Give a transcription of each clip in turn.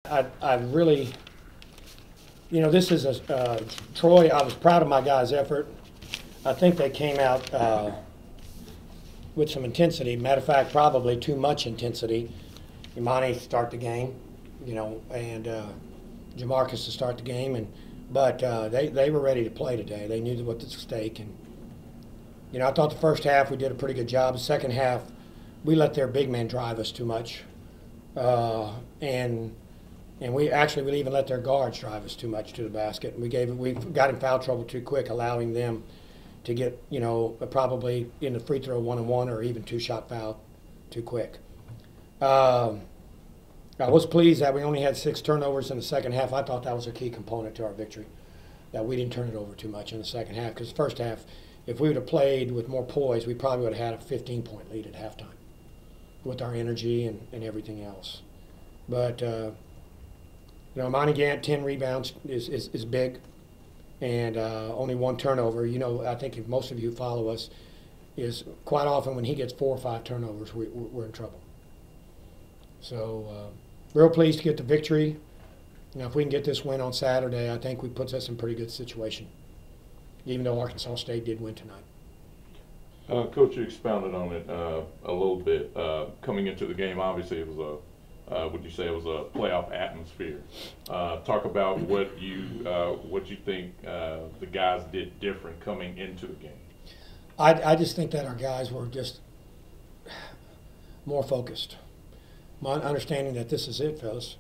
I really, this is Troy. I was proud of my guys' effort. I think they came out with some intensity. Matter of fact, probably too much intensity. Imani to start the game, and Jamarcus to start the game, but they were ready to play today. They knew what was at stake, and I thought the first half we did a pretty good job. The second half, we let their big man drive us too much, and we even let their guards drive us too much to the basket. And we got in foul trouble too quick, allowing them to get probably in the free throw 1-on-1 or even two-shot foul too quick. I was pleased that we only had 6 turnovers in the second half. I thought that was a key component to our victory, that we didn't turn it over too much in the second half. Because the first half, if we would have played with more poise, we probably would have had a 15-point lead at halftime with our energy and everything else. But Monty Gant, 10 rebounds is big, and only 1 turnover. I think if most of you follow us, is quite often when he gets 4 or 5 turnovers, we're in trouble. So real pleased to get the victory. If we can get this win on Saturday, I think we puts us in a pretty good situation, even though Arkansas State did win tonight. Coach, you expounded on it a little bit. Coming into the game, obviously it was would you say it was a playoff atmosphere? Talk about what you think the guys did different coming into the game. I just think that our guys were just more focused. My understanding that this is it, fellas.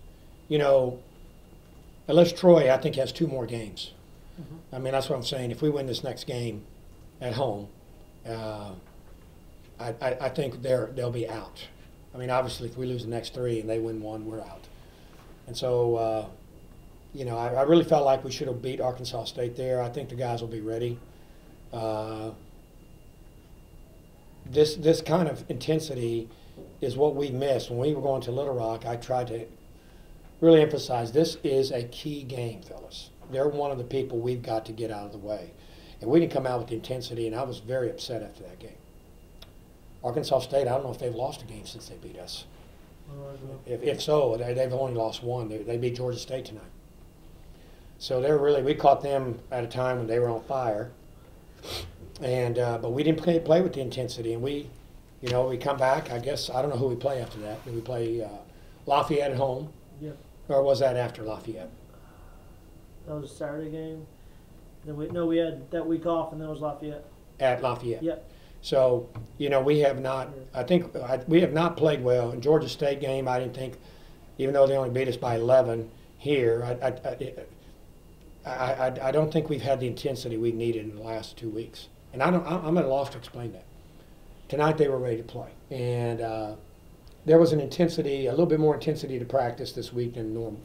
Unless Troy, I think, has 2 more games. Mm-hmm. I mean, that's what I'm saying. If we win this next game at home, I think they'll be out. I mean, obviously, if we lose the next 3 and they win 1, we're out. And so, I really felt like we should have beat Arkansas State there. I think the guys will be ready. This kind of intensity is what we missed. When we were going to Little Rock, I tried to really emphasize this is a key game, fellas. They're one of the people we've got to get out of the way. And we didn't come out with the intensity, and I was very upset after that game. Arkansas State, I don't know if they've lost a game since they beat us. If so, they've only lost 1. They beat Georgia State tonight. So we caught them at a time when they were on fire. And but we didn't play with the intensity, and we come back. I guess I don't know who we play after that. Did we play Lafayette at home? Yeah. Or was that after Lafayette? That was a Saturday game. Then we had that week off, and then it was Lafayette. At Lafayette. Yep. So we have not. I think we have not played well in Georgia State game. I didn't think, even though they only beat us by 11 here, I don't think we've had the intensity we've needed in the last 2 weeks. And I'm at a loss to explain that. Tonight they were ready to play, and there was a little bit more intensity to practice this week than normal.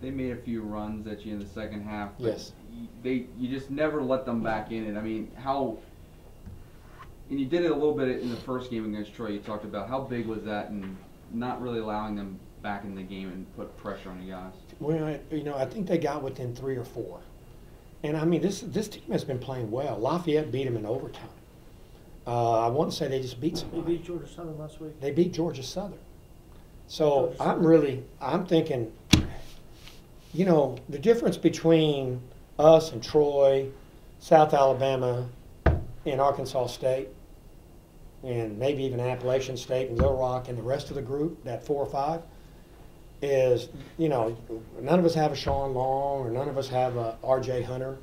They made a few runs at you in the second half. But yes. You just never let them back in it. I mean, and you did it a little bit in the first game against Troy. You talked about how big was that, and not really allowing them back in the game and put pressure on you guys. Well, I think they got within 3 or 4, and I mean this team has been playing well. Lafayette beat them in overtime. I want to say they just beat somebody. They beat Georgia Southern last week. They beat Georgia Southern. So I'm thinking, the difference between us and Troy, South Alabama, and Arkansas State, and maybe even Appalachian State and Little Rock and the rest of the group, that 4 or 5, is, none of us have a Sean Long, or none of us have a R.J. Hunter,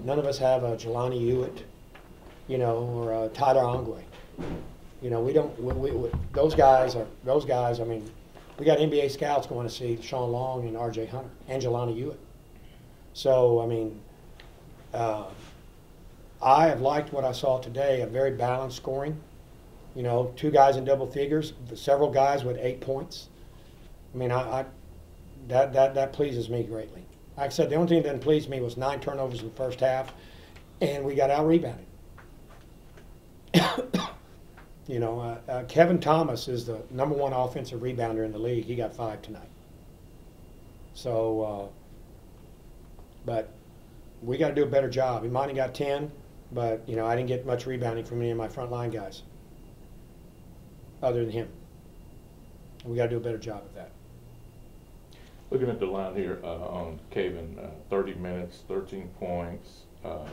none of us have a Jelani Hewitt, or a Tyler Ongwe. We don't. Those guys. I mean, we got NBA scouts going to see Sean Long and R.J. Hunter and Jelani Hewitt. So, I mean, I have liked what I saw today, a very balanced scoring. 2 guys in double figures, several guys with 8 points. I mean, that pleases me greatly. Like I said, the only thing that didn't please me was 9 turnovers in the first half, and we got out-rebounded. Kevin Thomas is the #1 offensive rebounder in the league. He got 5 tonight. So, but we got to do a better job. Imani got 10, but I didn't get much rebounding from any of my front line guys, other than him. And we got to do a better job of that. Looking at the line here on Caven, 30 minutes, 13 points,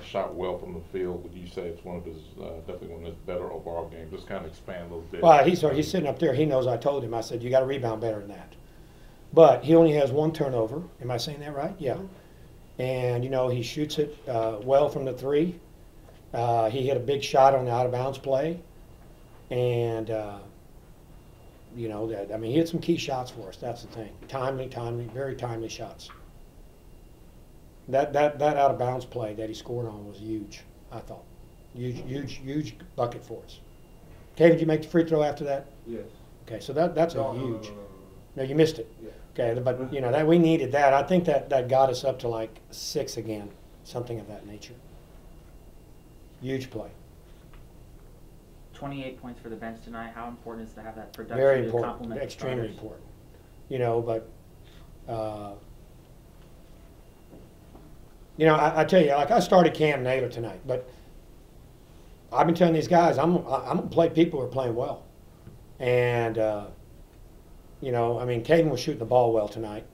shot well from the field. Would you say it's one of his, definitely one of his better overall games? Just kind of expand a little bit. Well, he's sitting up there. He knows I told him. I said, you got to rebound better than that. But he only has one turnover. Am I saying that right? Yeah. And, you know, he shoots it well from the three. He hit a big shot on the out-of-bounds play. And, you know, I mean, he hit some key shots for us. That's the thing. Timely, very timely shots. That out-of-bounds play that he scored on was huge, I thought. Huge bucket for us. Kay, did you make the free throw after that? Yes. Okay, so that's No, a huge. no. No, you missed it. Yeah. Okay, but you know that we needed that. I think that got us up to like 6 again, something of that nature. Huge play. 28 points for the bench tonight. How important is it to have that production Very to important, complement the extremely starters? important. You know, but you know, I tell you, like I started Cam Naylor tonight, but I've been telling these guys I'm gonna play people who are playing well, and you know, I mean, Caden was shooting the ball well tonight,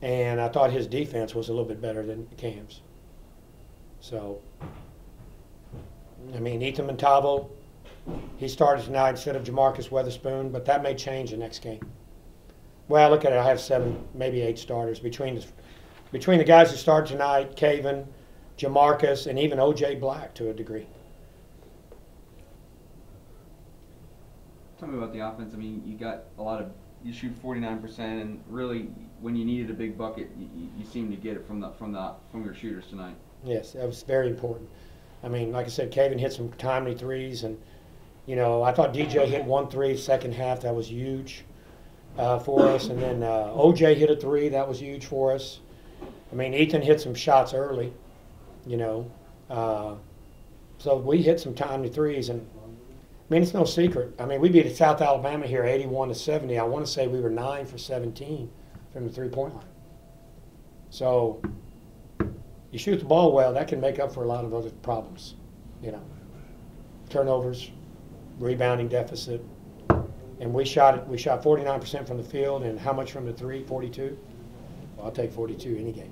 and I thought his defense was a little bit better than Cam's. So, I mean, Ethan Montavo, he started tonight instead of Jamarcus Weatherspoon, but that may change the next game. Well, look at it. I have 7, maybe 8 starters between the guys who started tonight, Caven, Jamarcus, and even O.J. Black to a degree. Tell me about the offense. I mean, you shoot 49%, and really, when you needed a big bucket, you seem to get it from your shooters tonight. Yes, that was very important. I mean, like I said, Caven hit some timely threes, and you know, I thought DJ hit 1 3 second half. That was huge for us, and then OJ hit a 3. That was huge for us. I mean, Ethan hit some shots early, you know, so we hit some timely threes, and I mean, it's no secret. I mean, we beat South Alabama here 81-70. I want to say we were 9 for 17 from the three-point line. So you shoot the ball well, that can make up for a lot of other problems, you know. Turnovers, rebounding deficit. And we shot 49% from the field, and how much from the three? 42? Well, I'll take 42 any game.